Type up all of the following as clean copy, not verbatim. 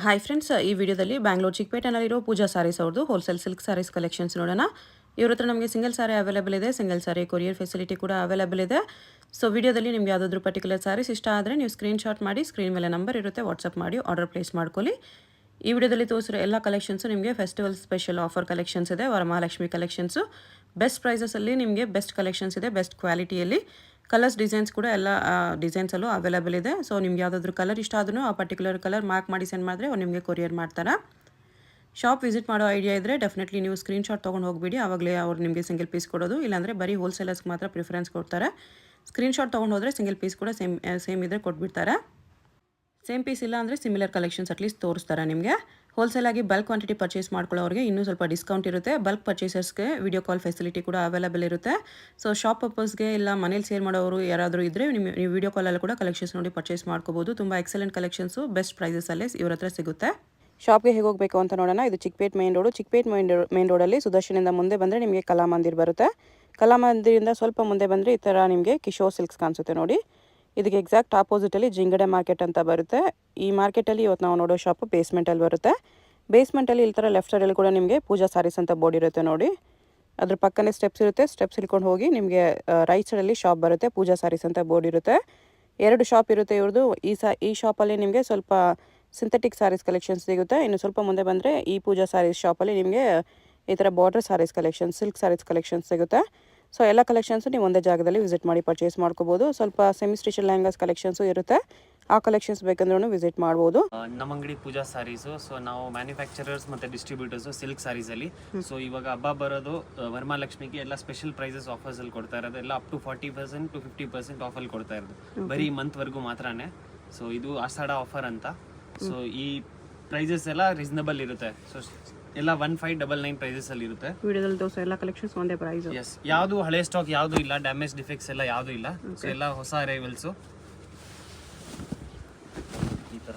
Hi friends, ಈ ವಿಡಿಯೋದಲ್ಲಿ ಬ್ಯಾಂಗ್ಳೂರ್ ಚಿಕ್ಕಪೇಟೆನಲ್ಲಿರೋ ಪೂಜಾ ಸಾರೀಸ್ ಅವ್ರದ್ದು ಹೋಲ್ಸೇಲ್ ಸಿಲ್ಕ್ ಸಾರೀಸ್ ಕಲೆಕ್ಷನ್ಸ್ ನೋಡೋಣ. ಇವ್ರ ಹತ್ರ ನಮಗೆ ಸಿಂಗಲ್ ಸಾರಿ ಅವೈಲೇಬಲ್ ಇದೆ, ಸಿಂಗಲ್ ಸಾರಿ ಕೊರಿಯರ್ ಫೆಸಿಲಿಟಿ ಕೂಡ ಅವೈಲೇಬಲ್ ಇದೆ. ಸೊ ವಿಡಿಯೋದಲ್ಲಿ ನಿಮಗೆ ಯಾವುದಾದ್ರೂ ಪರ್ಟಿಕ್ಯುಲರ್ ಸಾರೀಸ್ ಇಷ್ಟ ಆದರೆ ನೀವು ಸ್ಕ್ರೀನ್ಶಾಟ್ ಮಾಡಿ, ಸ್ಕ್ರೀನ್ ಮೇಲೆ ನಂಬರ್ ಇರುತ್ತೆ, ವಾಟ್ಸಪ್ ಮಾಡಿ ಆರ್ಡರ್ ಪ್ಲೇಸ್ ಮಾಡ್ಕೊಳ್ಳಿ. ಈ ವಿಡಿಯೋದಲ್ಲಿ ತೋರಿಸಿರೋ ಎಲ್ಲ ಕಲೆಕ್ಷನ್ಸು ನಿಮಗೆ ಫೆಸ್ಟಿವಲ್ ಸ್ಪೆಷಲ್ ಆಫರ್ ಕಲೆಕ್ಷನ್ಸ್ ಇದೆ, ವರಮಹಾಲಕ್ಷ್ಮಿ ಕಲೆಕ್ಷನ್ಸು. ಬೆಸ್ಟ್ ಪ್ರೈಸಸಲ್ಲಿ ನಿಮಗೆ ಬೆಸ್ಟ್ ಕಲೆಕ್ಷನ್ಸ್ ಇದೆ, ಬೆಸ್ಟ್ ಕ್ವಾಲಿಟಿಯಲ್ಲಿ. ಕಲರ್ಸ್ ಡಿಸೈನ್ಸ್ ಕೂಡ ಎಲ್ಲ ಡಿಸೈನ್ಸಲ್ಲೂ ಅವೈಲೇಬಲ್ ಇದೆ. ಸೊ ನಿಮ್ಗೆ ಯಾವುದಾದ್ರೂ ಕಲರ್ ಇಷ್ಟ ಆದ್ರೂ ಆ ಪರ್ಟಿಕ್ಯುಲರ್ ಕಲರ್ ಮಾರ್ಕ್ ಮಾಡಿ ಸೆಂಡ್ ಮಾಡಿದ್ರೆ ಅವ್ರು ನಿಮಗೆ ಕೊರಿಯರ್ ಮಾಡ್ತಾರೆ. ಶಾಪ್ ವಿಸಿಟ್ ಮಾಡೋ ಐಡಿಯಾ ಇದ್ದರೆ ಡೆಫಿನೆಟ್ಲಿ ನೀವು ಸ್ಕ್ರೀನ್ಶಾಟ್ ತೊಗೊಂಡು ಹೋಗಿಬಿಡಿ, ಆವಾಗಲೇ ಅವ್ರು ನಿಮಗೆ ಸಿಂಗಲ್ ಪೀಸ್ ಕೊಡೋದು, ಇಲ್ಲಾಂದರೆ ಬರೀ ಹೋಲ್ಸೇಲರ್ಸ್ಗೆ ಮಾತ್ರ ಪ್ರಿಫರೆನ್ಸ್ ಕೊಡ್ತಾರೆ. ಸ್ಕ್ರೀನ್ಶಾಟ್ ತೊಗೊಂಡು ಹೋದರೆ ಸಿಂಗಲ್ ಪೀಸ್ ಕೂಡ ಸೇಮ್ ಇದ್ದರೆ ಕೊಟ್ಬಿಡ್ತಾರೆ. ಸೇಮ್ ಪೀಸ್ ಇಲ್ಲ ಅಂದರೆ ಸಿಮಿಲರ್ ಕಲೆಕ್ಷನ್ಸ್ ಅಟ್ಲೀಸ್ಟ್ ತೋರಿಸ್ತಾರೆ ನಿಮಗೆ. ಹೋಲ್ಸೇಲಾಗಿ ಬಲ್ಕ್ ಕ್ವಾಂಟಿಟಿ ಪರ್ಚೇಸ್ ಮಾಡ್ಕೊಳ್ಳೋರಿಗೆ ಇನ್ನೂ ಸ್ವಲ್ಪ ಡಿಸ್ಕೌಂಟ್ ಇರುತ್ತೆ. ಬಲ್ಕ್ ಪರ್ಚೇಸರ್ಸ್ಗೆ ವಿಡಿಯೋ ಕಾಲ್ ಫೆಸಿಲಿಟಿ ಕೂಡ ಅವೈಲೇಬಲ್ ಇರುತ್ತೆ. ಸೊ ಶಾಪ್ ಪರ್ಪಸ್ಗೆ ಇಲ್ಲ ಮನೇಲಿ ಸೇಲ್ ಮಾಡೋರು ಯಾರಾದರೂ ಇದ್ದರೆ ನೀವು ವಿಡಿಯೋ ಕಾಲಲ್ಲಿ ಕೂಡ ಕಲೆಕ್ಷನ್ಸ್ ನೋಡಿ ಪರ್ಚೇಸ್ ಮಾಡ್ಕೋಬೋದು. ತುಂಬ ಎಕ್ಸಲೆಂಟ್ ಕಲೆಕ್ಷನ್ಸು ಬೆಸ್ಟ್ ಪ್ರೈಸಸಲ್ಲೇ ಇವ್ರ ಹತ್ರ ಸಿಗುತ್ತೆ. ಶಾಪ್ಗೆ ಹೇಗೆ ಹೋಗಬೇಕು ಅಂತ ನೋಡೋಣ. ಇದು Chickpet main road. Chickpet main ರೋಡಲ್ಲಿ ಸುದರ್ಶನಿಂದ ಮುಂದೆ ಬಂದರೆ ನಿಮಗೆ ಕಲಾಮಂದಿರ್ ಬರುತ್ತೆ. ಕಲಾಮಂದಿರಿಂದ ಸ್ವಲ್ಪ ಮುಂದೆ ಬಂದರೆ ಈ ಥರ ನಿಮಗೆ ಕಿಶೋರ್ ಸಿಲ್ಕ್ಸ್ ಕಾಣಿಸುತ್ತೆ ನೋಡಿ. ಇದಕ್ಕೆ ಎಕ್ಸಾಕ್ಟ್ ಆಪೋಸಿಟಲ್ಲಿ ಜಿಂಗಡೆ ಮಾರ್ಕೆಟ್ ಅಂತ ಬರುತ್ತೆ. ಈ ಮಾರ್ಕೆಟಲ್ಲಿ ಇವತ್ತು ನಾವು ನೋಡೋ ಶಾಪು ಬೇಸ್ಮೆಂಟಲ್ಲಿ ಬರುತ್ತೆ. ಬೇಸ್ಮೆಂಟಲ್ಲಿ ಈ ಥರ ಲೆಫ್ಟ್ ಸೈಡಲ್ಲಿ ಕೂಡ ನಿಮಗೆ ಪೂಜಾ ಸಾರೀಸ್ ಅಂತ ಬೋರ್ಡ್ ಇರುತ್ತೆ ನೋಡಿ. ಅದ್ರ ಪಕ್ಕನೇ ಸ್ಟೆಪ್ಸ್ ಇರುತ್ತೆ. ಸ್ಟೆಪ್ಸ್ ಇಳ್ಕೊಂಡು ಹೋಗಿ ನಿಮಗೆ ರೈಟ್ ಸೈಡಲ್ಲಿ ಶಾಪ್ ಬರುತ್ತೆ, ಪೂಜಾ ಸಾರೀಸ್ ಅಂತ ಬೋರ್ಡ್ ಇರುತ್ತೆ. 2 ಶಾಪ್ ಇರುತ್ತೆ ಇವ್ರದ್ದು. ಈ ಶಾಪಲ್ಲಿ ನಿಮಗೆ ಸ್ವಲ್ಪ ಸಿಂಥೆಟಿಕ್ ಸಾರೀಸ್ ಕಲೆಕ್ಷನ್ಸ್ ಸಿಗುತ್ತೆ. ಇನ್ನು ಸ್ವಲ್ಪ ಮುಂದೆ ಬಂದರೆ ಈ ಪೂಜಾ ಸಾರೀಸ್ ಶಾಪಲ್ಲಿ ನಿಮಗೆ ಈ ಥರ border sarees collection, silk sarees collections ಸಿಗುತ್ತೆ. ಸೊ ಎಲ್ಲ ಕಲೆಕ್ಷನ್ಸು ನೀವು ಒಂದೇ ಜಾಗದಲ್ಲಿ ವಿಸಿಟ್ ಮಾಡಿ ಪರ್ಚೇಸ್ ಮಾಡ್ಕೋಬೋದು. ಸ್ವಲ್ಪ ಸೆಮಿ ಸ್ಟಿಚ್ ಲೆಹಂಗಾಸ್ ಕಲೆಕ್ಷನ್ಸು ಇರುತ್ತೆ. ಆ ಕಲೆಕ್ಷನ್ಸ್ ಬೇಕಂದ್ರೂ ವಿಸಿಟ್ ಮಾಡ್ಬೋದು. ನಮ್ಮ ಅಂಗಡಿ ಪೂಜಾ ಸಾರೀಸು. ಸೊ ನಾವು ಮ್ಯಾನುಫ್ಯಾಕ್ಚರರ್ಸ್ ಮತ್ತು ಡಿಸ್ಟ್ರಿಬ್ಯೂಟರ್ಸು ಸಿಲ್ಕ್ ಸಾರೀಸಲ್ಲಿ. ಸೊ ಇವಾಗ ಹಬ್ಬ ಬರೋದು ವರಮಹಾಲಕ್ಷ್ಮಿಗೆ ಎಲ್ಲ ಸ್ಪೆಷಲ್ ಪ್ರೈಸಸ್ ಆಫರ್ಸಲ್ಲಿ ಕೊಡ್ತಾ ಇರೋದು. ಎಲ್ಲ ಅಪ್ ಟು 40% to 50% ಆಫಲ್ಲಿ ಕೊಡ್ತಾ ಇರೋದು, ಬರೀ ಮಂತ್ವರೆಗೂ ಮಾತ್ರನೇ. ಸೊ ಇದು ಆಷಾಢ ಆಫರ್ ಅಂತ. ಸೊ ಈ ಪ್ರೈಸಸ್ ಎಲ್ಲ ರೀಸನಬಲ್ ಇರುತ್ತೆ. ಸೊ ಎಲ್ಲ 1599 ಪ್ರೈಸಸ್ ಅಲ್ಲಿ ಇರುತ್ತೆ. ವಿಡಿಯೋದಲ್ಲಿ ತೋರಿಸೋ ಎಲ್ಲ ಕಲೆಕ್ಷನ್ಸ್ ಒಂದೇ ಪ್ರೈಸ್. ಎಸ್, ಯಾವುದು ಹಳೆ ಸ್ಟಾಕ್ ಯಾವುದು ಇಲ್ಲ, ಡ್ಯಾಮೇಜ್ ಡಿಫೆಕ್ಟ್ಸ್ ಎಲ್ಲ ಯಾವುದು ಇಲ್ಲ. ಸೊ ಎಲ್ಲ ಹೊಸ ಅರೈವಲ್ಸು. ಈ ಥರ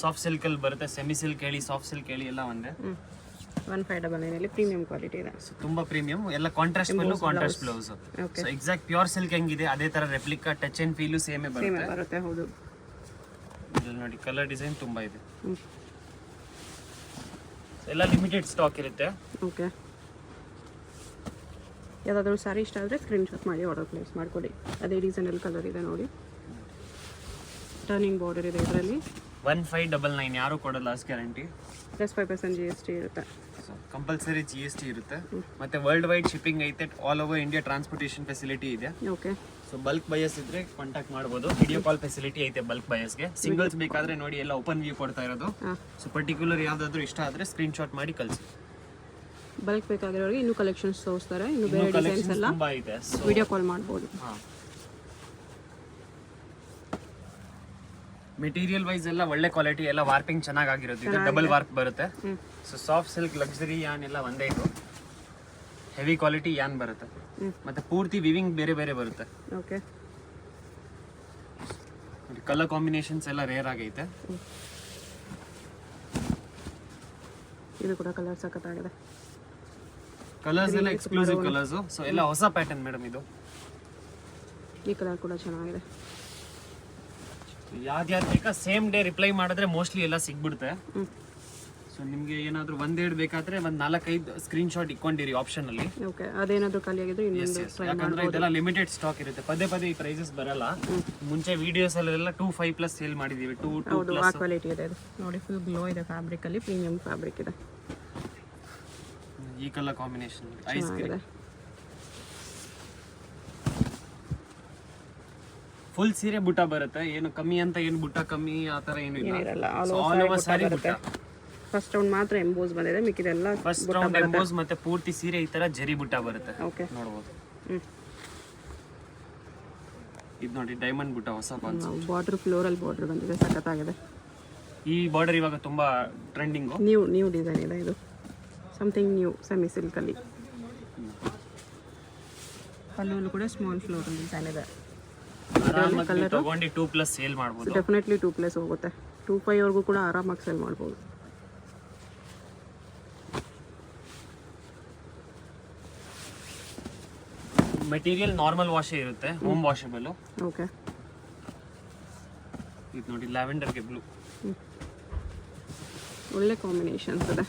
ಸಾಫ್ಟ್ ಸಿಲ್ಕಲ್ಲಿ ಬರುತ್ತೆ. ಸೆಮಿ ಸಿಲ್ಕ್ ಹೇಳಿ, ಸಾಫ್ಟ್ ಸಿಲ್ಕ್ ಹೇಳಿ, ಎಲ್ಲ ಒಂದೇ. 1599 ಪ್ರೀಮಿಯಂ ಕ್ವಾಲಿಟಿ ಇದೆ. ಸೊ ತುಂಬಾ ಪ್ರೀಮಿಯಂ. ಎಲ್ಲ contrast pallu, contrast blouse. So exact pure silk ಹೆಂಗಿದೆ ಅದೇ ತರ ರೆಪ್ಲಿಕಾ ಟಚ್ ಅಂಡ್ ಫೀಲು ಸೇಮೇ ಬರುತ್ತೆ. ಹೌದು, ಇಲ್ಲಿ ನೋಡಿ ಕಲರ್ ಡಿಸೈನ್ ತುಂಬಾ ಇದೆ. ಎಲ್ಲ ಲಿಮಿಟೆಡ್ ಸ್ಟಾಕ್ ಇರುತ್ತೆ. ಓಕೆ, ಯಾವುದಾದ್ರೂ ಸಾರಿ ಇಷ್ಟ ಆದರೆ ಸ್ಕ್ರೀನ್ಶಾಟ್ ಮಾಡಿ ಆರ್ಡರ್ ಪ್ಲೇಸ್ ಮಾಡ್ಕೊಳ್ಳಿ. ಅದೇ ಡಿಸೈನಲ್ಲಿ ಕಲರ್ ಇದೆ ನೋಡಿ. ಟರ್ನಿಂಗ್ ಬಾರ್ಡರ್ ಇದೆ ಇದರಲ್ಲಿ. 1599 ಯಾರು ಕೊಡಲ್ಲ, ಅಷ್ಟು ಗ್ಯಾರಂಟಿ. ಪ್ಲಸ್ 5% GST ಇರುತ್ತೆ. ಕಂಪಲ್ಸರಿ GST ಇರುತ್ತೆ. ಮತ್ತೆ ವರ್ಲ್ಡ್ ವೈಡ್ ಶಿಪ್ಪಿಂಗ್ ಐತೆ. All over India transportation facility ಇದೆ. ಓಕೆ. ಸೊ ಬಲ್ಕ್ ಬಯಸ್ ಇದ್ರೆ ಕಾಂಟ್ಯಾಕ್ಟ್ ಮಾಡಬಹುದು. ವಿಡಿಯೋ ಕಾಲ್ ಫೆಸಿಲಿಟಿ ಐತೆ ಬಲ್ಕ್ ಬಯಸ್ಗೆ. ಸಿಂಗಲ್ಸ್ ಬೇಕಾದ್ರೆ ನೋಡಿ ಎಲ್ಲ ಓಪನ್ ವ್ಯೂ ಕೊಡ್ತಾ ಇರೋದು. ಸೊ ಪರ್ಟಿಕ್ಯುಲರ್ ಯಾವ್ದಾದ್ರು ಇಷ್ಟ ಆದ್ರೆ ಸ್ಕ್ರೀನ್ಶಾಟ್ ಮಾಡಿ ಕಳಿಸಿ. ಬಲ್ಕ್ ಬೇಕಾಗಿರೋರಿಗೆ ಇನ್ನೂ ಕಲೆಕ್ಷನ್ಸ್ ತೋರಿಸ್ತಾರೆ. ಇನ್ನು ಬೇರೆ ಡಿಸೈನ್ಸ್ ಎಲ್ಲ ತುಂಬಾ ಇದೆ. ವಿಡಿಯೋ ಕಾಲ್ ಮಾಡಬಹುದು. ಮೆಟೀರಿಯಲ್ ವೈಸ್ ಎಲ್ಲ ಒಳ್ಳೆ ಕ್ವಾಲಿಟಿ, ಎಲ್ಲ ವಾರ್ಪಿಂಗ್ ಚೆನ್ನಾಗಿರುತ್ತೆ. ಇದು ಡಬಲ್ ವಾರ್ಪ್ ಬರುತ್ತೆ. ಸೊ ಸಾಫ್ಟ್ ಸಿಲ್ಕ್, ಲಕ್ಸುರಿ ಯಾನ್ ಎಲ್ಲ ಒಂದೇ. ಇದು ಹೆವಿ ಕ್ವಾಲಿಟಿ ಯಾನ್ ಬರುತ್ತೆ. ಮತ್ತೆ ಪೂರ್ತಿ ವಿವಿಂಗ್ ಬೇರೆ ಬೇರೆ ಬರುತ್ತೆ. ಓಕೆ. ಕಲರ್ ಕಾಂಬಿನೇಷನ್ಸ್ ಎಲ್ಲ ರೇರ್ ಆಗೈತೆ. ಇದು ಕೂಡ ಕಲರ್ ಸಖತ್ತಾಗಿದೆ. ಕಲರ್ಸ್ ಎಲ್ಲ ಎಕ್ಸ್ಕ್ಲೂಸಿವ್ ಕಲರ್ಸ್. ಸೊ ಎಲ್ಲ ಹೊಸ ಪ್ಯಾಟರ್ನ್ ಮೇಡಮ್ ಇದು. ಈ ಕಲರ್ ಕೂಡ ಚೆನ್ನಾಗಿದೆ. ಯಾವ್ದು ಬೇಕಾ ಸೇಮ್ ಡೇ ರಿಪ್ಲೈ ಮಾಡಿದ್ರೆ ಮೋಸ್ಟ್ಲಿ ಎಲ್ಲ ಸಿಗ್ಬಿಡುತ್ತೆ. ಸೊ ನಿಮ್ಗೆ ಏನಾದ್ರು ಒಂದೆರಡು ಬೇಕಾದ್ರೆ ಒಂದ್ 4-5 ಸ್ಕ್ರೀನ್ಶಾಟ್ ಇಟ್ಕೊಂಡಿರಿ ಆಪ್ಷನ್ ಅಲ್ಲಿ. ಓಕೆ, ಅದೇನಾದ್ರೂ ಖಾಲಿ ಆಗಿದ್ರೆ ಇನ್ನೊಂದು ಯಾಕಂದ್ರೆ ಇದೆಲ್ಲ ಲಿಮಿಟೆಡ್ ಸ್ಟಾಕ್ ಇರುತ್ತೆ. ಪದೇ ಪದೇ ಈ ಪ್ರೈಸಸ್ ಬರಲ್ಲ. ಮುಂಚೆ ವಿಡಿಯೋಸ್ ಅಲ್ಲೆಲ್ಲ 2-5+ ಸೇಲ್ ಮಾಡಿದೀವಿ. 2 ಆ ಕ್ವಾಲಿಟಿ ಇದೆ. ಇದು ನೋಡಿ, ಫುಲ್ ಗ್ಲೋ ಇದೆ ಫ್ಯಾಬ್ರಿಕ್ ಅಲ್ಲಿ. ಪ್ರೀಮಿಯಂ ಫ್ಯಾಬ್ರಿಕ್ ಇದೆ. ಈ colour combination ice grey. Full ಸೀರೆ ಬುಟ್ಟ ಬರುತ್ತೆ. ಏನು ಕಮ್ಮಿ ಅಂತ ಏನು ಬುಟ್ಟ ಕಮ್ಮಿ ಆ ತರ ಏನು ಇಲ್ಲ. ಆಲ್ ಓವರ್ ಸಾರಿ ಬುಟ್ಟ. ಫಸ್ಟ್ ರೌಂಡ್ ಮಾತ್ರ ಎಂಬೋಸ್ ಬಂದಿದೆ, ಮಿಕ್ಕಿದೆಲ್ಲ ಫಸ್ಟ್ ರೌಂಡ್ ಎಂಬೋಸ್ ಮತ್ತೆ ಪೂರ್ತಿ ಸೀರೆ ಈ ತರ ಜರಿ ಬುಟ್ಟ ಬರುತ್ತೆ. ಓಕೆ, ನೋಡಬಹುದು. ಇದು ನೋಡಿ ಡೈಮಂಡ್ ಬುಟ್ಟ, ಹೊಸ ಕಾನ್ಸೆಪ್ಟ್. ಬಾರ್ಡರ್ ಫ್ಲೋರಲ್ ಬಾರ್ಡರ್ ಬಂದಿದೆ, ಸಖತ್ತಾಗಿದೆ. ಈ ಬಾರ್ಡರ್ ಇವಾಗ ತುಂಬಾ ಟ್ರೆಂಡಿಂಗ್. ನ್ಯೂ ಡಿಸೈನ್ ಇದೆ. ಇದು ಸಮಥಿಂಗ್ ನ್ಯೂ ಸೆಮಿ ಸಿಲ್ಕ್ ಅಲ್ಲಿ. ಪಲ್ಲುವಲ್ಲೂ ಕೂಡ ಸ್ಮಾಲ್ ಫ್ಲೋರಲ್ ಡಿಸೈನ್ ಇದೆ. ಕಲರ್ ತಗೊಂಡು 2+ ಸೇಲ್ ಮಾಡಬಹುದು. ಡೆಫಿನೆಟ್ಲಿ 2+ ಹೋಗುತ್ತೆ. 25 ವರೆಗೂ ಕೂಡ ಆರಾಮಾಗಿ ಸೇಲ್ ಮಾಡಬಹುದು. ಮೆಟೀರಿಯಲ್ ನಾರ್ಮಲ್ ವಾಶೇ ಇರುತ್ತೆ, ಹೋಮ್ ವಾಷಬಲ್. ಓಕೆ. ಇದು ನೋಡಿ ಲ್ಯಾವೆಂಡರ್ಗೆ ಬ್ಲೂ. ಒಳ್ಳೆ ಕಾಂಬಿನೇಷನ್ಸ್ ಇದೆ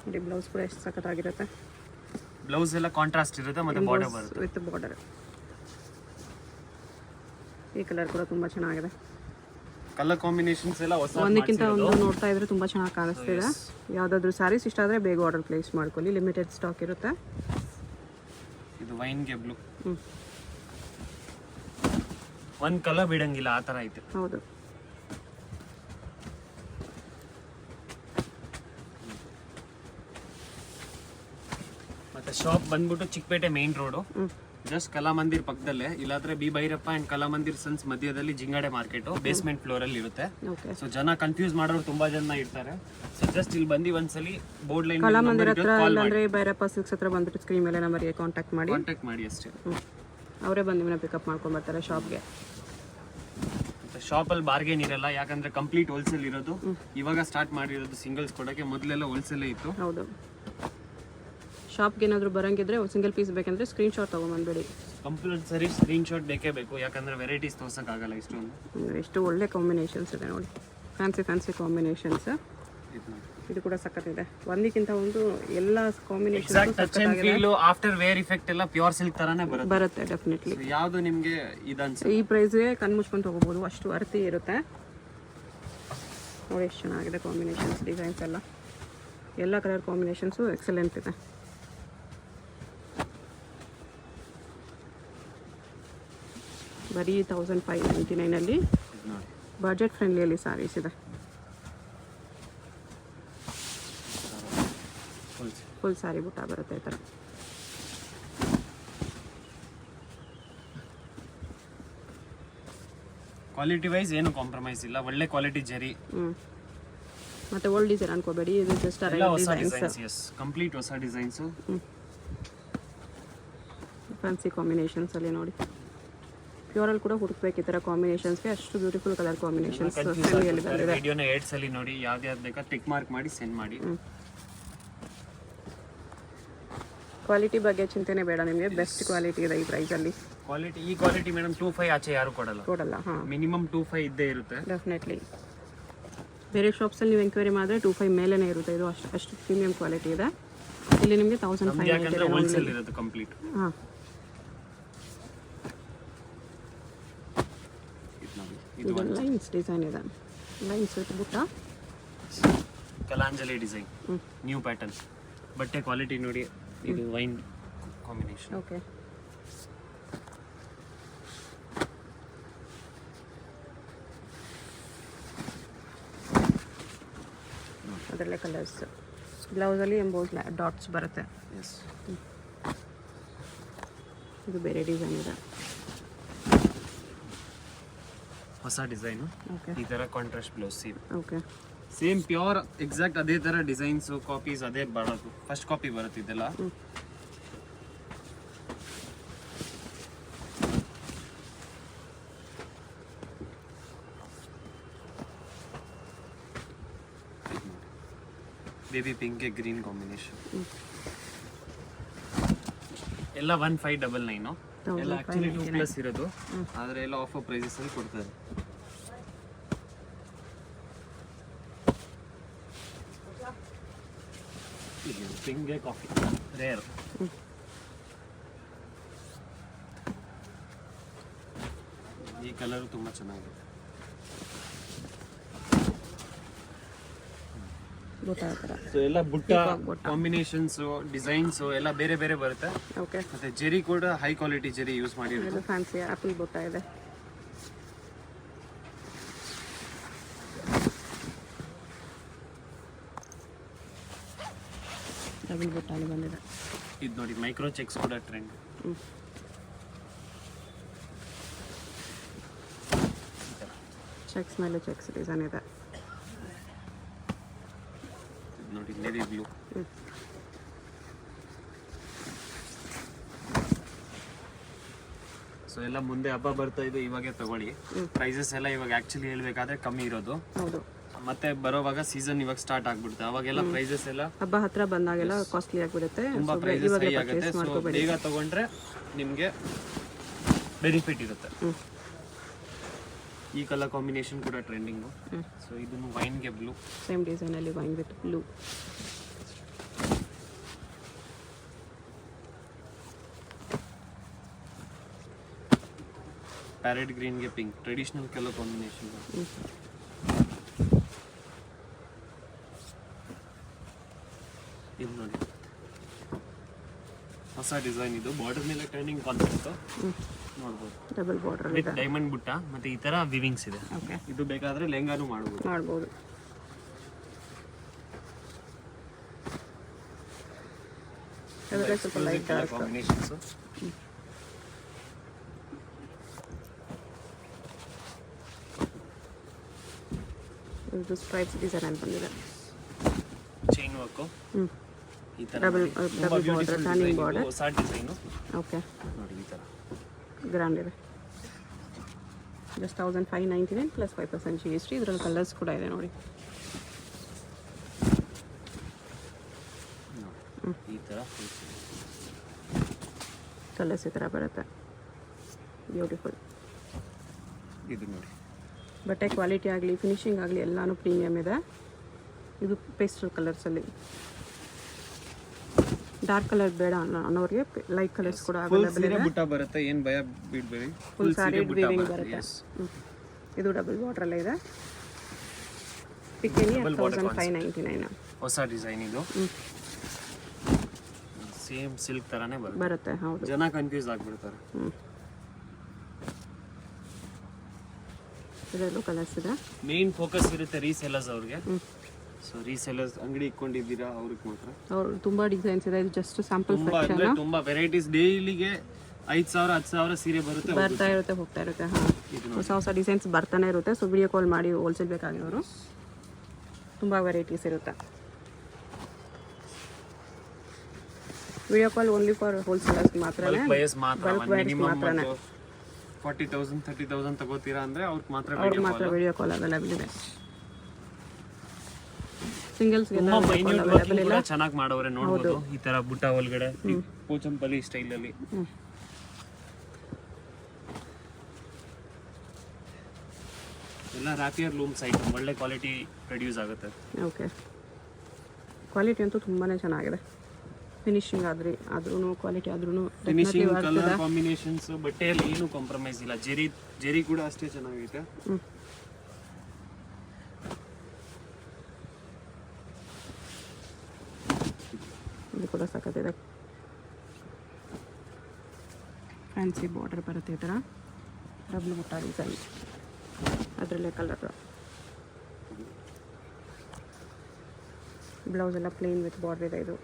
ನೋಡಿ. ಬ್ಲೌಸ್ ಕೂಡ ಎಷ್ಟು ಸಖತ್ತಾಗಿರುತ್ತೆ. ಬ್ಲೌಸ್ ಎಲ್ಲ ಕಾಂಟ್ರಾಸ್ಟ್ ಇರುತ್ತೆ ಮತ್ತೆ ಬಾರ್ಡರ್ ಬರುತ್ತೆ ವಿತ್ ಬಾರ್ಡರ್. ಈ ಕಲರ್ ಕೂಡ ತುಂಬ ಚೆನ್ನಾಗಿದೆ. ಕಲರ್ ಕಾಂಬಿನೇಷನ್ಸ್ ಎಲ್ಲ ಹೊಸ ಒಂದಕ್ಕಿಂತ ಒಂದು ನೋಡ್ತಾ ಇದ್ರೆ ತುಂಬ ಚೆನ್ನಾಗಿ ಕಾಣಿಸ್ತಿದೆ. ಯಾವುದಾದ್ರೂ ಸ್ಯಾರೀಸ್ ಇಷ್ಟ ಆದರೆ ಬೇಗ ಆರ್ಡರ್ ಪ್ಲೇಸ್ ಮಾಡ್ಕೊಳ್ಳಿ, ಲಿಮಿಟೆಡ್ ಸ್ಟಾಕ್ ಇರುತ್ತೆ. ಇದು ವೈನ್ಗೆ ಬ್ಲೂ, ಒಂದು ಕಲರ್ ಬಿಡಂಗಿಲ್ಲ ಆ ಥರ ಐತೆ. ಹೌದು. ಮತ್ತೆ ಶಾಪ್ ಬಂದ್ಬಿಟ್ಟು Chickpet main road, just Kalamandir ಪಕ್ಕದಲ್ಲೇ, ಇಲ್ಲಾಂದ್ರೆ B Bhyrappa and Kalamandir sons ಮಧ್ಯದಲ್ಲಿ ಜಿಂಗಾಡೆ ಮಾರ್ಕೆಟ್ ಬೇಸ್ಮೆಂಟ್ ಫ್ಲೋರ್ ಅಲ್ಲಿ ಇರುತ್ತೆ. ಓಕೆ. ಸೊ ಜನ ಕನ್ಫ್ಯೂಸ್ ಮಾಡೋರು ತುಂಬಾ ಜನ ಇರ್ತಾರೆ. ಸೊ ಜಸ್ಟ್ ಇಲ್ಲಿ ಬಂದು ಒಂದ್ಸಲಿ ಬೋರ್ಡ್ ಲೈನ್ ಕಲಾಮಂದಿರ ಹತ್ರ ಇಲ್ಲಾಂದ್ರೆ ಭೈರಪ್ಪ ಸಿಲ್ಕ್ಸ್ ಹತ್ರ ಬಂದ್ಬಿಟ್ಟು ಸ್ಕ್ರೀನ್ ಮೇಲೆ ನಂಬರ್ಗೆ ಕಾಂಟ್ಯಾಕ್ಟ್ ಮಾಡಿ ಅಷ್ಟೇ. ಅವರೇ ಬಂದು ನಿಮ್ಮನ್ನ ಪಿಕಪ್ ಮಾಡ್ಕೊಂಡು ಬರ್ತಾರೆ ಶಾಪ್ಗೆ. ಶಾಪ್ ಅಲ್ಲಿ ಬಾರ್ಗೇನ್ ಇರಲ್ಲ, ಯಾಕಂದ್ರೆ ಕಂಪ್ಲೀಟ್ ಹೋಲ್ಸೇಲ್ ಇರೋದು. ಇವಾಗ ಸ್ಟಾರ್ಟ್ ಮಾಡಿರೋದು ಸಿಂಗಲ್ಸ್ ಕೊಡೋಕೆ, ಮೊದಲೆಲ್ಲ ಹೋಲ್ಸೇಲೇ ಇತ್ತು. ಹೌದು. ಶಾಪ್ಗೆ ಏನಾದರೂ ಬರಂಗಿದ್ರೆ ಸಿಂಗಲ್ ಪೀಸ್ ಬೇಕಂದ್ರೆ ಸ್ಕ್ರೀನ್ಶಾಟ್ ತೊಗೊಂಬಂದ್ಬೇಡಿ. ಕಂಪಲ್ಸರಿ ಸ್ಕ್ರೀನ್ಶಾಟ್ ಬೇಕೇ ಬೇಕು, ಯಾಕಂದ್ರೆ ವೆರೈಟೀಸ್ ತೋರ್ಸೋಕ್ಕಾಗಲ್ಲ ಇಷ್ಟೊಂದು. ಎಷ್ಟು ಒಳ್ಳೆ ಕಾಂಬಿನೇಷನ್ಸ್ ಇದೆ ನೋಡಿ, ಫ್ಯಾನ್ಸಿ ಕಾಂಬಿನೇಷನ್ಸ್. ಇದು ಕೂಡ ಸಖತ್ತಿದೆ. ಒಂದಕ್ಕಿಂತ ಒಂದು ಎಲ್ಲ ಕಾಂಬಿನೇಷನ್ ಆಫ್ಟರ್ ವೇರ್ ಇಫೆಕ್ಟ್ ಎಲ್ಲ ಪ್ಯೂರ್ ಸಿಲ್ಕ್ ತರಾನೇ ಬರುತ್ತೆ ಡೆಫಿನೆಟ್ಲಿ. ಯಾವುದು ನಿಮಗೆ ಇದನ್ಸ ಈ ಪ್ರೈಸ್ಗೆ ಕಣ್ಣು ಮುಚ್ಕೊಂಡು ತಗೋಬಹುದು, ಅಷ್ಟು ಅರ್ತಿ ಇರುತ್ತೆ ನೋಡಿ. ಎಷ್ಟು ಚೆನ್ನಾಗಿದೆ ಕಾಂಬಿನೇಷನ್ಸ್, ಡಿಸೈನ್ಸ್ ಎಲ್ಲ ಕಲರ್ ಕಾಂಬಿನೇಷನ್ಸು ಎಕ್ಸಲೆಂಟ್ ಇದೆ. ಬರೀ 1599 ಬಜೆಟ್ ಫ್ರೆಂಡ್ಲಿಯಲ್ಲಿ ಸ್ಯಾರೀಸ್ ಇದೆ. ಫುಲ್ ಸ್ಯಾರಿ ಬುಟ್ಟ ಬರುತ್ತೆ ಈ ಥರ. ಕ್ವಾಲಿಟಿ ವೈಸ್ ಏನು ಕಾಂಪ್ರಮೈಸ್ ಇಲ್ಲ, ಒಳ್ಳೆ ಕ್ವಾಲಿಟಿ ಜರಿ. ಮತ್ತೆ ಓಲ್ಡ್ ಡಿಸೈನ್ ಅನ್ಕೋಬೇಡಿ, ಇದು ಜಸ್ಟ್ ಡಿಸೈನ್ಸ್, ಕಂಪ್ಲೀಟ್ ಹೊಸ ಡಿಸೈನ್ಸ್. ಫ್ಯಾನ್ಸಿ ಕಾಂಬಿನೇಷನ್ಸ್ ಅಲ್ಲಿ ನೋಡಿ. ಪ್ಯೂರಲ್ಲಿ ಕೂಡ ಹುಡುಕ್ಬೇಕು ಈ ಥರ ಕಾಂಬಿನೇಷನ್ಸ್ಗೆ, ಅಷ್ಟು ಬ್ಯೂಟಿಫುಲ್ ಕಲರ್ ಕಾಂಬಿನೇಷನ್ಸ್. ವಿಡಿಯೋನ 8 ಸಲ ನೋಡಿ, ಯಾವ್ದು ಬೇಕಾ ಟಿಕ್ ಮಾರ್ಕ್ ಮಾಡಿ ಸೆಂಡ್ ಮಾಡಿ. ಕ್ವಾಲಿಟಿ ಬಗ್ಗೆ ಚಿಂತೆನೆ ಬೇಡ ನಿಮಗೆ, ಬೆಸ್ಟ್ ಕ್ವಾಲಿಟಿ ಇದೆ ಈ ಪ್ರೈಸಲ್ಲಿ. ಈ ಕ್ವಾಲಿಟಿ ಮೇಡಮ್ 25 ಆಚೆ ಯಾರು ಕೊಡಲ್ಲ. ಹಾಂ, ಮಿನಿಮಮ್ 25 ಇದ್ದೇ ಇರುತ್ತೆ ಡೆಫಿನೆಟ್ಲಿ. ಬೇರೆ ಶಾಪ್ಸಲ್ಲಿ ನೀವು ಎಂಕ್ವೈರಿ ಮಾಡಿದ್ರೆ 25 ಮೇಲೇ ಇರುತ್ತೆ. ಇದು ಅಷ್ಟು ಪ್ರೀಮಿಯಂ ಕ್ವಾಲಿಟಿ ಇದೆ. ಇಲ್ಲಿ ನಿಮಗೆ 1500 ಹೋಲ್ಸೇಲ್ ಇರುತ್ತೆ ಕಂಪ್ಲೀಟ್. ಹಾಂ, ಇದು ಲೈನ್ಸ್ ಡಿಸೈನ್ ಇದೆ, ಲೈನ್ಸ್ ವಿತ್ ಬುಟ್ಟ. Kalanjali design, new pattern. ಬಟ್ಟೆ ಕ್ವಾಲಿಟಿ ನೋಡಿ, ಇದು ವೈನ್ ಕಾಂಬಿನೇಷನ್. ಓಕೆ. ಅದರಲ್ಲೇ ಕಲರ್ಸ್. ಬ್ಲೌಸಲ್ಲಿ ಎಂಬೋಸ್ ಡಾಟ್ಸ್ ಬರುತ್ತೆ. ಇದು ಬೇರೆ ಡಿಸೈನ್ ಇದೆ, ಹೊಸ ಡಿಸೈನು. ಈ ಥರ contrast blouse same. Okay. Same pure exact ಅದೇ ಥರ ಡಿಸೈನ್ಸು ಕಾಪೀಸ್ ಅದೇ ಬರೋದು. ಫಸ್ಟ್ ಕಾಪಿ ಬರುತ್ತೆ ಇದೆಲ್ಲ. ಬೇಬಿ ಪಿಂಕ್ಗೆ ಗ್ರೀನ್ ಕಾಂಬಿನೇಷನ್. ಎಲ್ಲ 1599 ಎಲ್ಲ ಆಕ್ಚುಲಿ 2+ ಇರೋದು, ಆದರೆ ಎಲ್ಲ ಆಫರ್ ಪ್ರೈಸಸ್ ಅಲ್ಲಿ ಕೊಡ್ತಾರೆ. ಪಿಂಕ್ಗೆ ಕಾಫಿ ರೇರ್. ಈ ಕಲರ್ ತುಂಬಾ ಚೆನ್ನಾಗಿದೆ. ಸೊ ಎಲ್ಲ ಬುಟ್ಟ ಕಾಂಬಿನೇಷನ್ಸ್, ಡಿಸೈನ್ಸ್ ಎಲ್ಲ ಬೇರೆ ಬೇರೆ ಬರುತ್ತೆ. ಓಕೆ. ಮತ್ತೆ ಜೆರಿ ಕೂಡ ಹೈ ಕ್ವಾಲಿಟಿ ಜೆರಿ ಯೂಸ್ ಮಾಡಿರೋದು. ಫ್ಯಾನ್ಸಿ ಆಪಲ್ ಬುಟ್ಟ ಇದೆ. ಡಬಲ್ ಬುಟ್ಟಾಲಿ ಬಂದಿದೆ. ಇದು ನೋಡಿ ಮೈಕ್ರೋ ಚೆಕ್ಸ್ ಕೂಡ ಟ್ರೆಂಡ್. ಚೆಕ್ಸ್ ಮೇಲೆ ಚೆಕ್ಸ್ ಡಿಸೈನ್ ಇದೆ ನೋಡಿ, ನೇವಿ ಬ್ಲೂ. ಸೊ ಎಲ್ಲ ಮುಂದೆ ಹಬ್ಬ ಬರ್ತಾ ಇದೆ, ಇವಾಗೆ ತಗೊಳ್ಳಿ. ಪ್ರೈಸಸ್ ಎಲ್ಲ ಇವಾಗ ಆಕ್ಚುಲಿ ಹೇಳ್ಬೇಕಾದ್ರೆ ಕಮ್ಮಿ ಇರೋದು. ಹೌದು. ಮತ್ತೆ ಬರೋವಾಗ ಸೀಸನ್ ಇವಾಗ ಸ್ಟಾರ್ಟ್ ಆಗ್ಬಿಡುತ್ತೆ, ಅವಾಗೆಲ್ಲ ಪ್ರೈಸಸ್ ಎಲ್ಲ ಹಬ್ಬ ಹತ್ರ ಬಂದಾಗೆಲ್ಲ ಕಾಸ್ಟ್ಲಿ ಆಗಿಬಿಡುತ್ತೆ. ತುಂಬಾ ಪ್ರೈಸಸ್ ಹೈ ಆಗುತ್ತೆ. ಸೊ ಬೇಗ ತಗೊಂಡ್ರೆ ನಿಮಗೆ ಬೆನಿಫಿಟ್ ಇರುತ್ತೆ. ಈ ಕಲರ್ ಕಾಂಬಿನೇಷನ್ ಕೂಡ ಟ್ರೆಂಡಿಂಗು. ಸೊ ಇದನ್ನು ವೈನ್ಗೆ ಬ್ಲೂ, ಸೇಮ್ ಡಿಸೈನಲ್ಲಿ ವೈನ್ ವಿತ್ ಬ್ಲೂ. ಪ್ಯಾರೆಟ್ ಗ್ರೀನ್ಗೆ ಪಿಂಕ್, ಟ್ರೆಡಿಷನಲ್ ಕಲರ್ ಕಾಂಬಿನೇಷನ್. ಇದು ನೋಡಿ ಹೊಸ ಡಿಸೈನ್, ಇದು ಬಾರ್ಡರ್ ಮೇಲೆ ಟರ್ನಿಂಗ್ ಕಾನ್ಸೆಪ್ಟ್ ನೋಡ್ಬೋದು. Double border with diamond butta ಮತ್ತೆ ಈ ತರ ವಿವಿಂಗ್ಸ್ ಇದೆ. ಓಕೆ, ಇದು ಬೇಕಾದ್ರೆ ಲೆಹಂಗಾನು ಮಾಡ್ಬೋದು. ಅದರಲ್ಲಿ ಸ್ವಲ್ಪ ಲೈಟ್ ಡಾರ್ಕ್ ಕಾಂಬಿನೇಷನ್ಸ್. ಇದು ಸ್ಟ್ರೈಪ್ಸ್ ಡಿಸೈನ್ ಅಂತ ಬಂದಿದೆ. ಚೈನ್ ವರ್ಕ್ ಈ ತರ ಡಬಲ್ ಬಾರ್ಡರ್, ಟರ್ನಿಂಗ್ ಬಾರ್ಡರ್. ಹೊಸ ಡಿಸೈನ್. ಓಕೆ, ನೋಡಿ ಈ ತರ ಗ್ರ್ಯಾಂಡ್ ಇದೆ. Just 1599 plus 5% GST. ಇದರಲ್ಲಿ ಕಲರ್ಸ್ ಕೂಡ ಇದೆ ನೋಡಿ. ಈ ತರ ಕಲರ್ಸ್ ಈ ಥರ ಬರುತ್ತೆ. ಬ್ಯೂಟಿಫುಲ್. ಇದು ನೋಡಿ ಬಟ್ಟೆ ಕ್ವಾಲಿಟಿ ಆಗಲಿ ಫಿನಿಶಿಂಗ್ ಆಗಲಿ ಎಲ್ಲಾನು ಪ್ರೀಮಿಯಮ್ ಇದೆ. ಇದು ಪೇಸ್ಟಲ್ ಕಲರ್ಸಲ್ಲಿ. ಡಾರ್ಕ್ ಕಲರ್ ಬೇಡ ಅನ್ನೋರಿಗೆ ಲೈಟ್ ಕಲರ್ಸ್ ಕೂಡ ಅವೈಲೇಬಲ್ ಇದೆ. ಬುಟ್ಟ ಬರುತ್ತೆ, ಏನು ಭಯ ಬಿಡಬೇಡಿ. ಫುಲ್ ಸಾರಿ ವೀವಿಂಗ್ ಬರುತ್ತೆ. ಇದು ಡಬಲ್ ಬಾರ್ಡ್ರಲ್ಲೇ ಇದೆ. ಪಿಕ್ಕಿನಿ 1599. ಹೊಸ ಡಿಸೈನ್ ಇದು. ಸೇಮ್ ಸಿಲ್ಕ್ ತರಾನೇ ಬರುತ್ತೆ. ಹೌದು, ಜನ ಕನ್ಫ್ಯೂಸ್ ಆಗ್ಬಿಡ್ತಾರೆ. ಇದರಲ್ಲೂ ಕಲರ್ಸ್ ಇದೆ. ಮೇನ್ ಫೋಕಸ್ ಇರುತ್ತೆ ರೀಸೆಲ್ಲರ್ಸ್ ಅವ್ರಿಗೆ. ಸೊ ರೀಸೆಲ್ಲರ್ಸ್ ಅಂಗಡಿ ಇಟ್ಕೊಂಡಿದ್ದೀರಾ ಅವ್ರಿಗೆ ಮಾತ್ರ. ಅವ್ರು ತುಂಬಾ ಡಿಸೈನ್ಸ್ ಇದೆ. ಇದು ಜಸ್ಟ್ ಸ್ಯಾಂಪಲ್ ತುಂಬಾ ಸೆಕ್ಷನ್. ಅಂದ್ರೆ ತುಂಬಾ ವೆರೈಟೀಸ್. ಡೈಲಿಗೆ 5000 10,000 ಸೀರೆ ಬರುತ್ತೆ, ಬರ್ತಾ ಇರುತ್ತೆ, ಹೋಗ್ತಾ ಇರುತ್ತೆ. ಹೊಸ ಹೊಸ ಡಿಸೈನ್ಸ್ ಬರ್ತಾನೆ ಇರುತ್ತೆ. ಸೊ ವಿಡಿಯೋ ಕಾಲ್ ಮಾಡಿ ಹೋಲ್ಸೇಲ್ ಬೇಕಾಗಿರೋರು ತುಂಬಾ ವೆರೈಟೀಸ್ ಇರುತ್ತೆ. Video call only for wholesalers ಮಾತ್ರನೇ. ಬಯಸ್ ಮಾತ್ರ ಮಿನಿಮಮ್ ಮಾತ್ರನೇ 40,000 30,000 ತಗೋತೀರಾ ಅಂದ್ರೆ ಅವ್ರಿಗೆ ಮಾತ್ರ ವಿಡಿಯೋ ಕಾಲ್ ಅವೈಲೇಬಲ್ ಇದೆ. ಸಿಂಗಲ್ಸ್ಗೆಲ್ಲ ಅವೈಲೇಬಲ್ ಇಲ್ಲ. ಚೆನ್ನಾಗಿ ಮಾಡೋರೆ ನೋಡಬಹುದು. ಈ ತರ ಬುಟ್ಟ ಒಳಗಡೆ ಪೋಚಂಪಲ್ಲಿ ಸ್ಟೈಲ್ ಅಲ್ಲಿ. ಎಲ್ಲ ರಾಪಿಯರ್ ಲೂಮ್ಸ್ ಐಟಮ್, ಒಳ್ಳೆ ಕ್ವಾಲಿಟಿ ಪ್ರೊಡ್ಯೂಸ್ ಆಗುತ್ತೆ. ಓಕೆ, ಕ್ವಾಲಿಟಿ ಅಂತೂ ತುಂಬಾನೇ ಚೆನ್ನಾಗಿದೆ. ಫಿನಿಶಿಂಗ್ ಆದ್ರೂ ಕ್ವಾಲಿಟಿ ಆದ್ರೂ ಫಿನಿಶಿಂಗ್, ಕಲರ್ ಕಾಂಬಿನೇಷನ್ಸ್, ಬಟ್ಟೆಯಲ್ಲಿ ಏನು ಕಾಂಪ್ರಮೈಸ್ ಇಲ್ಲ. ಜೆರಿ ಕೂಡ ಅಷ್ಟೇ ಚೆನ್ನಾಗೈತೆ. ಇದು ಕೂಡ ಸಖತ್ತಿದೆ. ಫ್ಯಾನ್ಸಿ ಬಾರ್ಡರ್ ಬರುತ್ತೆ ಈ ಥರ. ಡಬಲ್ ಬುಟ್ಟ ಡಿಸೈನ್, ಅದರಲ್ಲೇ ಕಲರ್. ಬ್ಲೌಸ್ ಎಲ್ಲ ಪ್ಲೇನ್ ವಿತ್ ಬಾರ್ಡರ್ ಇದೆ. ಇದು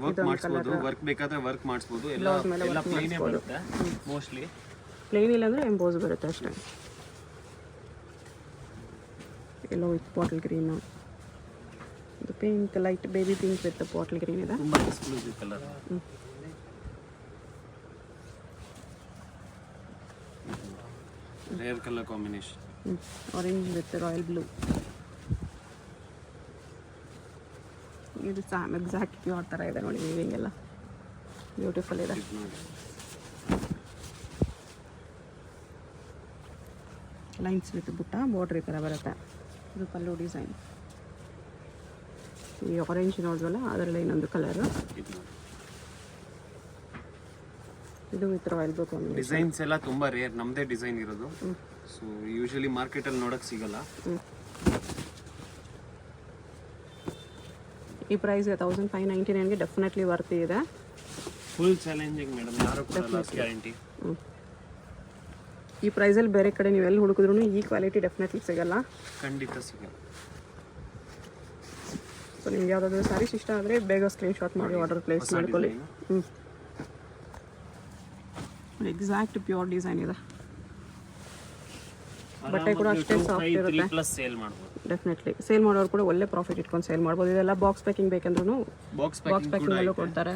ವರ್ಕ್ ಮಾಡಿಸ್ಬೋದು, ವರ್ಕ್ ಬೇಕಾದ್ರೆ ವರ್ಕ್ ಮಾಡಿಸ್ಬೋದು. ಎಲ್ಲ ಪ್ಲೇನೇ ಬರುತ್ತೆ ಮೋಸ್ಟ್ಲಿ. ಪ್ಲೇನ್ ಇಲ್ಲ ಅಂದರೆ ಎಂಬೋಸ್ ಬರುತ್ತೆ ಅಷ್ಟೇ. ಎಲ್ಲೋ ವಿತ್ ಬಾಟಲ್ ಗ್ರೀನ್, ಇದು pink, light baby pink with bottle green ಇದೆ. ತುಂಬಾ exclusive colour. Rare colour combination. Orange with royal blue. ಇದು ಎಕ್ಸಾಕ್ಟ್ ಪ್ಯೂರ್ ಥರ ಇದೆ ನೋಡಿ. ವೀವಿಂಗ್ ಎಲ್ಲ ಬ್ಯೂಟಿಫುಲ್ ಇದೆ. ಲೈನ್ಸ್ ವಿತ್ ಬುಟ್ಟ ಬಾರ್ಡ್ರ್ ಈ ಥರ ಬರುತ್ತೆ. ಇದು ಪಲ್ಲು ಡಿಸೈನ್. ಈ ಆರೆಂಜ್ ನೋಡಿದ್ವಲ್ಲ ಅದರಲ್ಲಿ ಇನ್ನೊಂದು ಕಲರ್. ಇದು with royal blue combination. Designs ಎಲ್ಲ ತುಂಬಾ ರೇರ್, ನಮ್ಮದೇ ಡಿಸೈನ್ ಇರೋದು. ಸೊ ಯೂಶುವಲಿ ಮಾರ್ಕೆಟಲ್ಲಿ ನೋಡೋಕ್ಕೆ ಸಿಗಲ್ಲ. ಈ ಪ್ರೈಸ್ 1599ಗೆ ಡೆಫಿನೆಟ್ಲಿ ವರ್ತಿ ಇದೆ. ಫುಲ್ ಚಾಲೆಂಜಿಂಗ್ ಮೇಡಮ್, ಯಾರು ಕೊಡಲ್ಲ ಗ್ಯಾರಂಟಿ. ಈ ಪ್ರೈಸಲ್ಲಿ ಬೇರೆ ಕಡೆ ನೀವು ಎಲ್ಲಿ ಹುಡುಕಿದ್ರು ಈ ಕ್ವಾಲಿಟಿ ಡೆಫಿನೆಟ್ಲಿ ಸಿಗಲ್ಲ. ಖಂಡಿತ ಸಿಗಲ್ಲ. ಸೊ ನಿಮ್ಗೆ ಯಾವುದಾದ್ರೂ ಸ್ಯಾರೀಸ್ ಇಷ್ಟ ಆದರೆ ಬೇಗ ಸ್ಕ್ರೀನ್ಶಾಟ್ ಮಾಡಿ ಆರ್ಡರ್ ಪ್ಲೇಸ್ ಮಾಡ್ಕೊಳ್ಳಿ. ಎಕ್ಸಾಕ್ಟ್ ಪ್ಯೂರ್ ಡಿಸೈನ್ ಇದೆ. ಬಟ್ಟೆ ಕೂಡ ಅಷ್ಟೇ ಸಾಫ್ಟ್ ಇರುತ್ತೆ. ಪ್ಲಸ್ ಸೇಲ್ ಮಾಡ್ಬೋದು. ಡೆಫಿನೆಟ್ಲಿ ಸೇಲ್ ಮಾಡೋರು ಕೂಡ ಒಳ್ಳೆ ಪ್ರಾಫಿಟ್ ಇಟ್ಕೊಂಡು ಸೇಲ್ ಮಾಡ್ಬೋದು. ಇದೆಲ್ಲ ಬಾಕ್ಸ್ ಪ್ಯಾಕಿಂಗ್ ಬೇಕಂದ್ರೂ ಬಾಕ್ಸ್ ಪ್ಯಾಕಿಂಗ್ ಅಲ್ಲೂ ಕೊಡ್ತಾರೆ.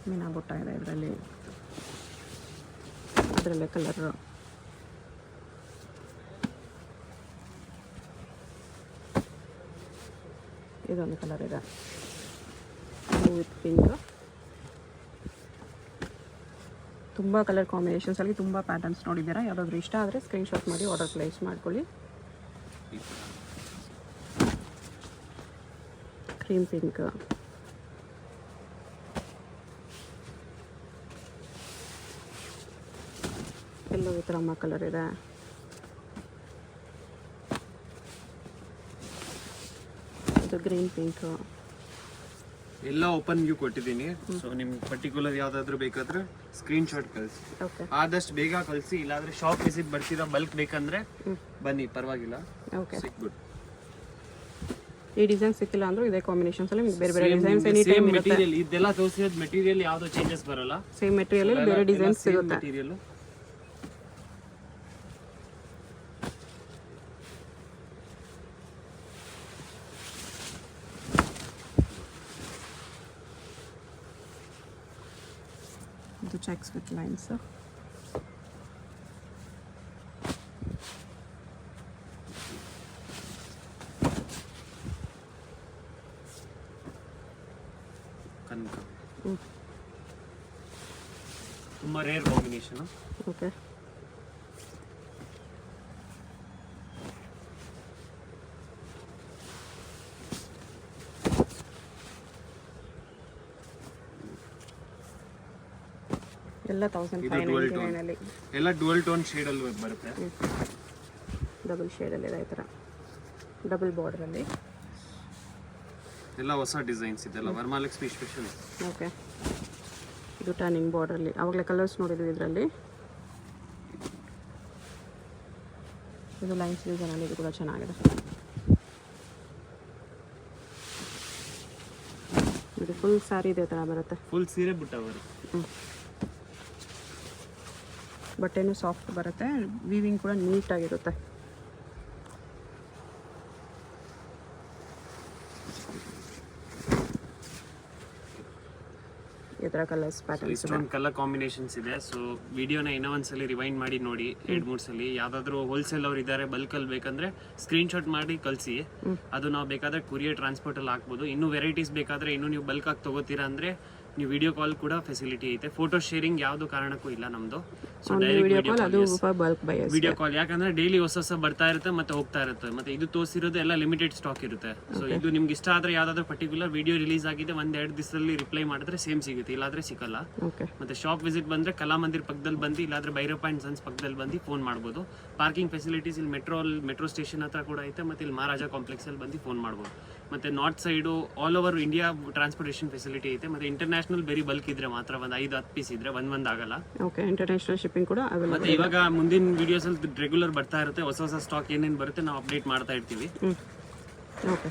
ಮೀನಾ ಬುಟ್ಟ ಇದೆ ಇದರಲ್ಲಿ. ಅದರಲ್ಲೇ ಕಲರ್. ಇದೊಂದು ಕಲರ್ ಇದೆ ಬ್ಲೂ ವಿತ್ ಪಿಂಕ್. ತುಂಬ ಕಲರ್ ಕಾಂಬಿನೇಷನ್ಸಲ್ಲಿ ತುಂಬ ಪ್ಯಾಟರ್ನ್ಸ್ ನೋಡಿದ್ದೀರಾ. ಯಾವುದಾದ್ರೂ ಇಷ್ಟ ಆದರೆ ಸ್ಕ್ರೀನ್ಶಾಟ್ ಮಾಡಿ ಆರ್ಡರ್ ಪ್ಲೇಸ್ ಮಾಡ್ಕೊಳ್ಳಿ. ಕ್ರೀಮ್ ಪಿಂಕ್, ಎಲ್ಲೋ ಈ ಥರ ಕಲರ್ ಇದೆ. ಇದು ಗ್ರೀನ್ ಪಿಂಕ್. ಎಲ್ಲ ಓಪನ್ ವ್ಯೂ ಕೊಟ್ಟಿದ್ದೀನಿ. ಸೊ ನಿಮ್ಗೆ ಪರ್ಟಿಕ್ಯುಲರ್ ಯಾವ್ದಾದ್ರು ಬೇಕಾದ್ರೆ ಸ್ಕ್ರೀನ್ ಶಾಟ್ ಕಳಿಸಿ. ಓಕೆ ಆದಷ್ಟು ಬೇಗ ಕಳಿಸಿ. ಇಲ್ಲಾಂದ್ರೆ ಶಾಪ್ ವಿಸಿಟ್ ಬರ್ತೀರಾ, ಬಲ್ಕ್ ಬೇಕಂದ್ರೆ ಬನ್ನಿ, ಪರವಾಗಿಲ್ಲ, ಓಕೆ. ಸಿಕ್ಬಿಟ್ಟು. ಈ ಡಿಸೈನ್ ಸಿಕ್ಕಿಲ್ಲ ಅಂದ್ರೂ ಇದೇ ಕಾಂಬಿನೇಷನ್ಸಲ್ಲಿ ನಿಮ್ಗೆ ಬೇರೆ ಬೇರೆ ಡಿಸೈನ್ಸ್ ಎನಿ ಟೈಮ್ ಇರುತ್ತೆ. ಮೆಟೀರಿಯಲ್ ಇದೆಲ್ಲ ತೋರಿಸಿರೋದು ಮೆಟೀರಿಯಲ್ ಯಾವ್ದು ಚೇಂಜಸ್ ಬರಲ್ಲ. ಸೇಮ್ ಮೆಟೀರಿಯಲ್ ಬೇರೆ ಡಿಸೈನ್ಸ್ ಸಿಗುತ್ತೆ. ಮೆಟೀರಿಯಲ್ ಇದು ಚೆಕ್ಸ್ ವಿತ್ ಲೈನ್ಸ್. ಕನಕ ತುಂಬಾ ರೇರ್ ಕಾಂಬಿನೇಷನ್. ಓಕೆ. ಎಲ್ಲ 1599 ಅಲ್ಲಿ ಎಲ್ಲ ಡುವಲ್ ಟೋನ್ ಶೇಡ್ ಅಲ್ಲಿ ಬರುತ್ತೆ. ಡಬಲ್ ಶೇಡಲ್ಲಿ ಇದೆ ಈ ಥರ ಡಬಲ್ ಬಾರ್ಡ್ರಲ್ಲಿ. ಎಲ್ಲ ಹೊಸ ಡಿಸೈನ್ಸ್ ಇದೆಲ್ಲ ವರಮಹಾಲಕ್ಷ್ಮಿ ಸ್ಪೆಷಲ್. ಓಕೆ. ಇದು ಟರ್ನಿಂಗ್ ಬಾರ್ಡ್ರಲ್ಲಿ ಆವಾಗಲೇ ಕಲರ್ಸ್ ನೋಡಿದ್ವಿ ಇದರಲ್ಲಿ. ಇದು ಲೈನ್ಸ್ ಡಿಸೈನಲ್ಲಿ ಇದು ಕೂಡ ಚೆನ್ನಾಗಿದೆ. ಇದು ಫುಲ್ ಸ್ಯಾರಿ ಇದೇ ಥರ ಬರುತ್ತೆ. ಫುಲ್ ಸೀರೆ ಬುಟ್ಟ ಬರುತ್ತೆ. ಬಟ್ಟೆನೂ ಸಾಫ್ಟ್ ಬರುತ್ತೆ, ವೀವಿಂಗ್ ಕೂಡ ನೀಟಾಗಿರುತ್ತೆ. ಈ ಥರ ಕಲರ್ಸ್ ಪ್ಯಾಟರ್ನ್ಸ್ ಇಷ್ಟೊಂದು ಕಲರ್ ಕಾಂಬಿನೇಷನ್ಸ್ ಇದೆ. ಸೊ ವಿಡಿಯೋನ ಇನ್ನೂ ಒಂದ್ಸಲಿ ರಿವೈಂಡ್ ಮಾಡಿ ನೋಡಿ, 2-3 ಸಲ. ಯಾವ್ದಾದ್ರು ಹೋಲ್ಸೇಲ್ ಅವ್ರು ಇದ್ದಾರೆ ಬಲ್ಕಲ್ಲಿ ಬೇಕಂದ್ರೆ ಸ್ಕ್ರೀನ್ಶಾಟ್ ಮಾಡಿ ಕಳಿಸಿ. ಅದು ನಾವು ಬೇಕಾದ್ರೆ ಕುರಿಯರ್ ಟ್ರಾನ್ಸ್ಪೋರ್ಟ್ ಅಲ್ಲಿ ಹಾಕ್ಬೋದು. ಇನ್ನೂ ವೆರೈಟೀಸ್ ಬೇಕಾದ್ರೆ ಇನ್ನೂ ನೀವು ಬಲ್ಕ್ ಆಗಿ ತಗೋತೀರಾ ಅಂದ್ರೆ ನೀವು ವಿಡಿಯೋ ಕಾಲ್ ಕೂಡ ಫೆಸಿಲಿಟಿ ಐತೆ. ಫೋಟೋ ಶೇರಿಂಗ್ ಯಾವ್ದು ಕಾರಣಕ್ಕೂ ಇಲ್ಲ ನಮ್ದು. ಸೊ ವಿಡಿಯೋ ಕಾಲ್, ಯಾಕಂದ್ರೆ ಡೈಲಿ ಹೊಸ ಬರ್ತಾ ಇರುತ್ತೆ ಮತ್ತೆ ಹೋಗ್ತಾ ಇರುತ್ತೆ. ಮತ್ತೆ ಇದು ತೋರಿಸಿರೋದು ಎಲ್ಲ ಲಿಮಿಟೆಡ್ ಸ್ಟಾಕ್ ಇರುತ್ತೆ. ಸೊ ಇದು ನಿಮ್ಗೆ ಇಷ್ಟ ಆದ್ರೆ ಯಾವ್ದಾದ್ರು ಪರ್ಟಿಕ್ಯುಲರ್ ವಿಡಿಯೋ ರಿಲೀಸ್ ಆಗಿದೆ 1-2 ದಿವಸದಲ್ಲಿ ರಿಪ್ಲೈ ಮಾಡಿದ್ರೆ ಸೇಮ್ ಸಿಗುತ್ತೆ, ಇಲ್ಲಾಂದ್ರೆ ಸಿಕ್ಕಲ್ಲ. ಮತ್ತೆ ಶಾಪ್ ವಿಸಿಟ್ ಬಂದ್ರೆ ಕಲಾಮಂದಿರ್ ಪಕ್ಕದಲ್ಲಿ ಬಂದು, ಇಲ್ಲಾಂದ್ರೆ ಭೈರಪ್ಪ ಅಂಡ್ ಸನ್ಸ್ ಪಕ್ಕದಲ್ಲಿ ಬಂದು ಫೋನ್ ಮಾಡ್ಬೋದು. ಪಾರ್ಕಿಂಗ್ ಫೆಸಿಲಿಟೀಸ್ ಇಲ್ಲಿ ಮೆಟ್ರೋ ಸ್ಟೇಷನ್ ಹತ್ರ ಕೂಡ ಐತೆ. ಮತ್ತೆ ಇಲ್ಲಿ ಮಹಾರಾಜ ಕಾಂಪ್ಲೆಕ್ಸ್ ಅಲ್ಲಿ ಬಂದು ಫೋನ್ ಮಾಡ್ಬೋದು. ಮತ್ತೆ north side all over India transportation facility ಐತೆ. ಮತ್ತೆ ಇಂಟರ್ನ್ಯಾಷನಲ್ ಬರೀ ಬಲ್ಕ್ ಇದ್ರೆ ಮಾತ್ರ, ಒಂದು 5-10 ಪೀಸ್ ಇದ್ರೆ ಒಂದ್ ಆಗಲ್ಲ. ಓಕೆ. ಇಂಟರ್ನ್ಯಾಷನಲ್ ಶಿಪ್ಪಿಂಗ್ ಕೂಡ ಅವೈಲೇಬಲ್. ಮತ್ತೆ ಇವಾಗ ಮುಂದಿನ ವಿಡಿಯೋಸ್ ಅಲ್ಲಿ ರೆಗ್ಯುಲರ್ ಬರ್ತಾ ಇರುತ್ತೆ, ಹೊಸ ಸ್ಟಾಕ್ ಏನೇನು ಬರುತ್ತೆ ನಾವು ಅಪ್ಡೇಟ್ ಮಾಡ್ತಾ ಇರ್ತೀವಿ. ಓಕೆ.